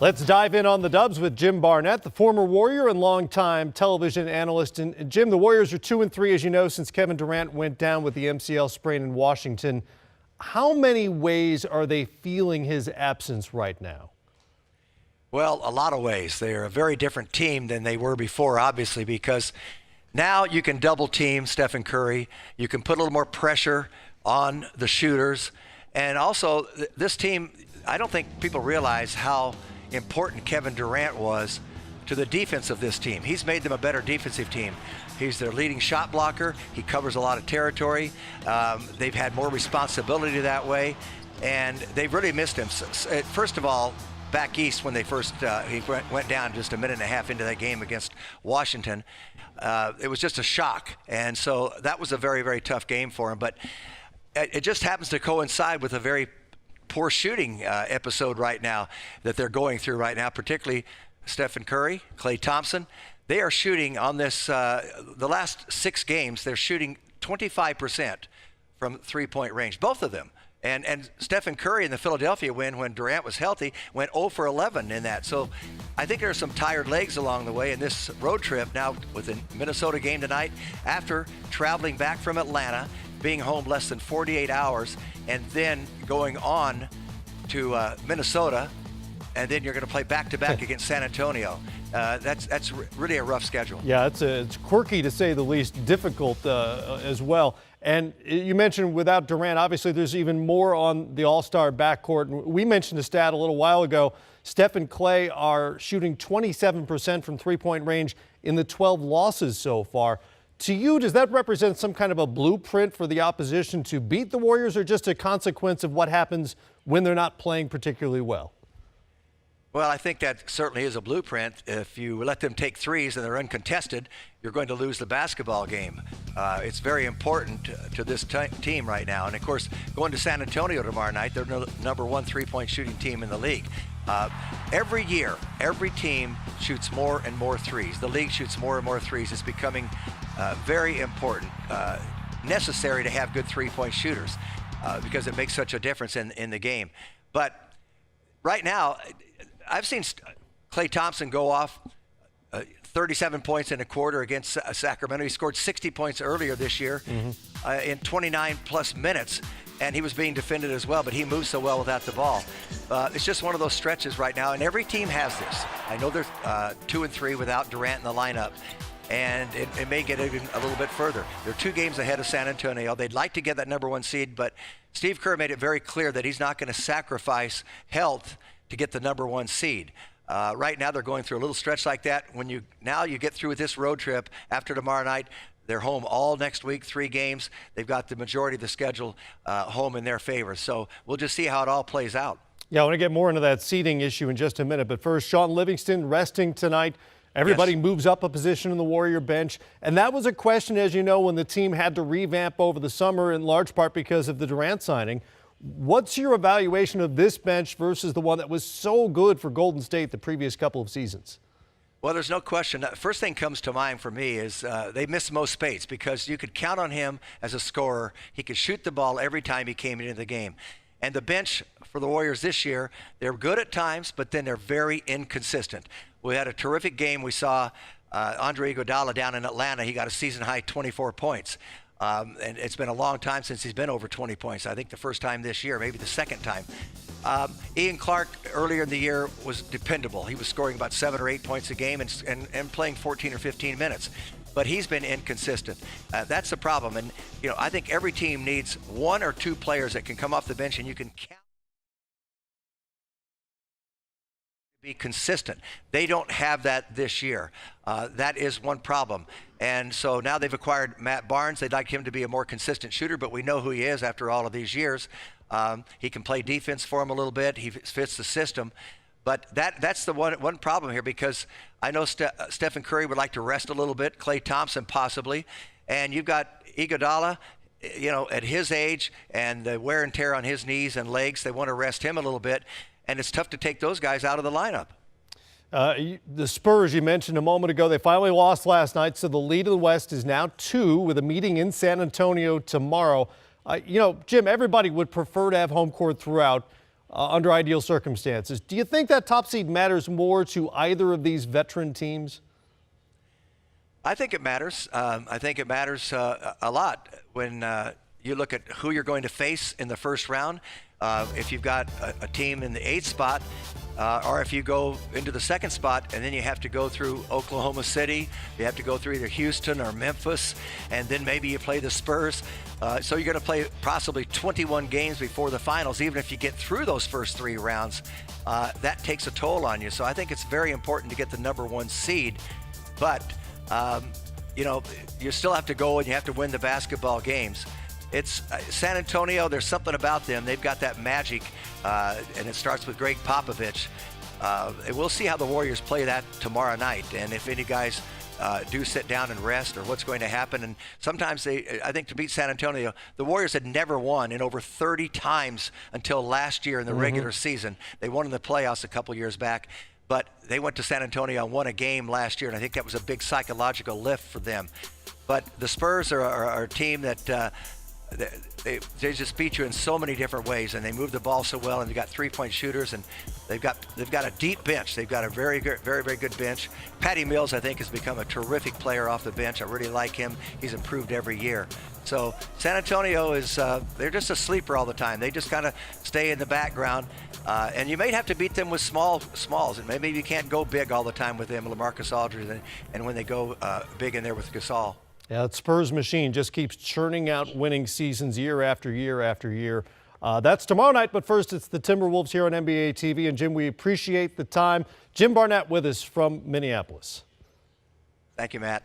Let's dive in on the Dubs with Jim Barnett, the former Warrior and longtime television analyst. And Jim, the Warriors are 2-3, as you know, since Kevin Durant went down with the MCL sprain in Washington. How many ways are they feeling his absence right now? Well, a lot of ways. They're a very different team than they were before, obviously, because now you can double team Stephen Curry. You can put a little more pressure on the shooters. And also, this team, I don't think people realize how important Kevin Durant was to the defense of this team. He's made them a better defensive team. He's their leading shot blocker. He covers a lot of territory. They've had more responsibility that way, and they've really missed him. First of all, back east when they first he went down just a minute and a half into that game against Washington, it was just a shock, and so that was a very, very tough game for him. But it just happens to coincide with a very poor shooting episode right now that they're going through right now, particularly Stephen Curry, Klay Thompson. They are shooting on this, the last 6 games, they're shooting 25% from three-point range, both of them. And Stephen Curry in the Philadelphia win when Durant was healthy went 0 for 11 in that. So I think there are some tired legs along the way in this road trip now with the Minnesota game tonight after traveling back from Atlanta, being home less than 48 hours, and then going on to Minnesota, and then you're going to play back-to-back against San Antonio. That's really a rough schedule. Yeah, it's quirky to say the least, difficult as well. And you mentioned without Durant, obviously there's even more on the All-Star backcourt. We mentioned a stat a little while ago. Steph and Klay are shooting 27% from three-point range in the 12 losses so far. To you, does that represent some kind of a blueprint for the opposition to beat the Warriors, or just a consequence of what happens when they're not playing particularly well? Well, I think that certainly is a blueprint. If you let them take threes and they're uncontested, you're going to lose the basketball game. It's very important to this team right now. And, of course, going to San Antonio tomorrow night, they're the #1 three-point shooting team in the league. Every year, every team shoots more and more threes. The league shoots more and more threes. It's becoming very important, necessary to have good three-point shooters because it makes such a difference in the game. But right now, I've seen Klay Thompson go off 37 points in a quarter against Sacramento. He scored 60 points earlier this year in 29-plus minutes, and he was being defended as well, but he moves so well without the ball. It's just one of those stretches right now, and every team has this. I know they're 2-3 without Durant in the lineup, and it may get even a little bit further. They're 2 games ahead of San Antonio. They'd like to get that #1 seed, but Steve Kerr made it very clear that he's not going to sacrifice health to get the #1 seed. Right now they're going through a little stretch like that. When you get through with this road trip after tomorrow night, they're home all next week, 3 games. They've got the majority of the schedule home in their favor. So we'll just see how it all plays out. Yeah, I want to get more into that seeding issue in just a minute. But first, Shaun Livingston resting tonight. Everybody moves up a position in the Warrior bench. And that was a question, as you know, when the team had to revamp over the summer, in large part because of the Durant signing. What's your evaluation of this bench versus the one that was so good for Golden State the previous couple of seasons? Well, there's no question. First thing comes to mind for me is they missed Mo Spates because you could count on him as a scorer. He could shoot the ball every time he came into the game. And the bench for the Warriors this year, they're good at times, but then they're very inconsistent. We had a terrific game. We saw Andre Iguodala down in Atlanta. He got a season-high 24 points. And it's been a long time since he's been over 20 points. I think the first time this year, maybe the second time. Ian Clark earlier in the year was dependable. He was scoring about 7 or 8 points a game and playing 14 or 15 minutes. But he's been inconsistent. That's the problem. And, I think every team needs 1 or 2 players that can come off the bench and you can count. Be consistent. They don't have that this year. That is one problem. And so now they've acquired Matt Barnes. They'd like him to be a more consistent shooter, but we know who he is after all of these years. He can play defense for him a little bit. He fits the system. But that's the one problem here, because I know Stephen Curry would like to rest a little bit, Klay Thompson possibly, and you've got Iguodala, at his age and the wear and tear on his knees and legs. They want to rest him a little bit. And it's tough to take those guys out of the lineup. The Spurs, you mentioned a moment ago, they finally lost last night, so the lead of the West is now 2 with a meeting in San Antonio tomorrow. Jim, everybody would prefer to have home court throughout. under ideal circumstances. Do you think that top seed matters more to either of these veteran teams? I think it matters. I think it matters a lot when you look at who you're going to face in the first round. If you've got a team in the 8th spot, or if you go into the 2nd spot and then you have to go through Oklahoma City, you have to go through either Houston or Memphis, and then maybe you play the Spurs. So you're going to play possibly 21 games before the finals. Even if you get through those first 3 rounds, that takes a toll on you. So I think it's very important to get the number 1 seed. But, you still have to go and you have to win the basketball games. It's San Antonio, there's something about them. They've got that magic, and it starts with Greg Popovich. And we'll see how the Warriors play that tomorrow night, and if any guys do sit down and rest, or what's going to happen. And sometimes I think to beat San Antonio, the Warriors had never won in over 30 times until last year in the regular season. They won in the playoffs a couple years back, but they went to San Antonio and won a game last year, and I think that was a big psychological lift for them. But the Spurs are a team that they just beat you in so many different ways, and they move the ball so well, and they've got 3-point shooters, and they've got a deep bench. They've got a very good bench. Patty Mills, I think, has become a terrific player off the bench. I really like him. He's improved every year. So San Antonio is they're just a sleeper all the time. They just kind of stay in the background, and you may have to beat them with smalls, and maybe you can't go big all the time with them, LaMarcus Aldridge, and when they go big in there with Gasol. Yeah, that Spurs machine just keeps churning out winning seasons year after year after year. That's tomorrow night, but first it's the Timberwolves here on NBA TV. And, Jim, we appreciate the time. Jim Barnett with us from Minneapolis. Thank you, Matt.